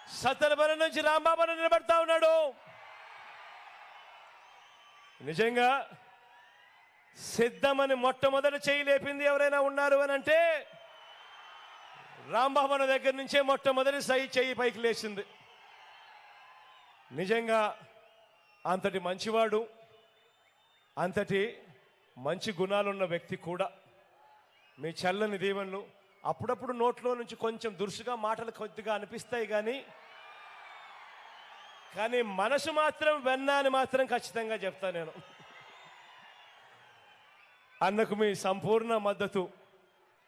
సత్తెనపల్లి నుంచి రాంబాబు నిలబడతా ఉన్నాడు. నిజంగా సిద్ధమని మొట్టమొదటి చేయి లేపింది ఎవరైనా ఉన్నారు అని అంటే రాంబాబు దగ్గర నుంచే మొట్టమొదటి చెయ్యి పైకి లేచింది. నిజంగా అంతటి మంచివాడు, అంతటి మంచి గుణాలున్న వ్యక్తి కూడా. మీ చల్లని దీవెనలు. అప్పుడప్పుడు నోట్లో నుంచి కొంచెం దురుసుగా మాటలు కొద్దిగా అనిపిస్తాయి, కానీ మనసు మాత్రం వెన్న అని మాత్రం ఖచ్చితంగా చెప్తా నేను. అన్నకు మీ సంపూర్ణ మద్దతు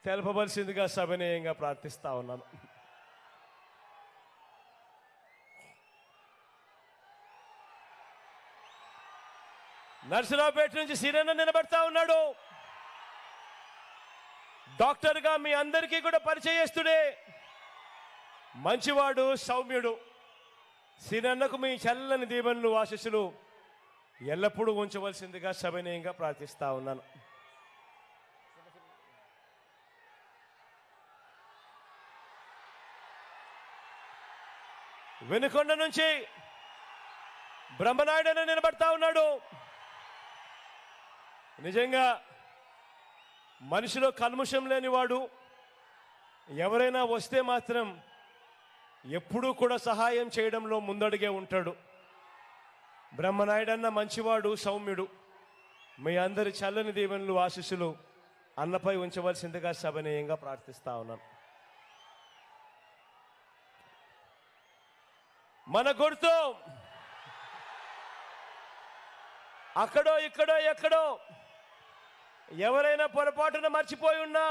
తెలపవలసిందిగా సవినయంగా ప్రార్థిస్తా ఉన్నాను. నర్సరావుపేట నుంచి సీనన్న నిలబడతా ఉన్నాడు. డాక్టర్గా మీ అందరికీ కూడా పరిచయస్తుడే, మంచివాడు, సౌమ్యుడు. సీనన్నకు మీ చల్లని దీవెనలు, ఆశీస్సులు ఎల్లప్పుడూ ఉంచవలసిందిగా సవినయంగా ప్రార్థిస్తా ఉన్నాను. వెనుకొండ నుంచి బ్రహ్మనాయుడు నిలబడతా ఉన్నాడు. నిజంగా మనిషిలో కల్ముషం లేనివాడు. ఎవరైనా వస్తే మాత్రం ఎప్పుడూ కూడా సహాయం చేయడంలో ముందడుగే ఉంటాడు. బ్రహ్మనాయుడన్న మంచివాడు, సౌమ్యుడు. మీ అందరి చల్లని దీవెనలు, ఆశీస్సులు అన్నపై ఉంచవలసిందిగా సవినయంగా ప్రార్థిస్తా ఉన్నాను. మన గుర్తు అక్కడో ఇక్కడో ఎక్కడో ఎవరైనా పొరపాటున మర్చిపోయి ఉన్నా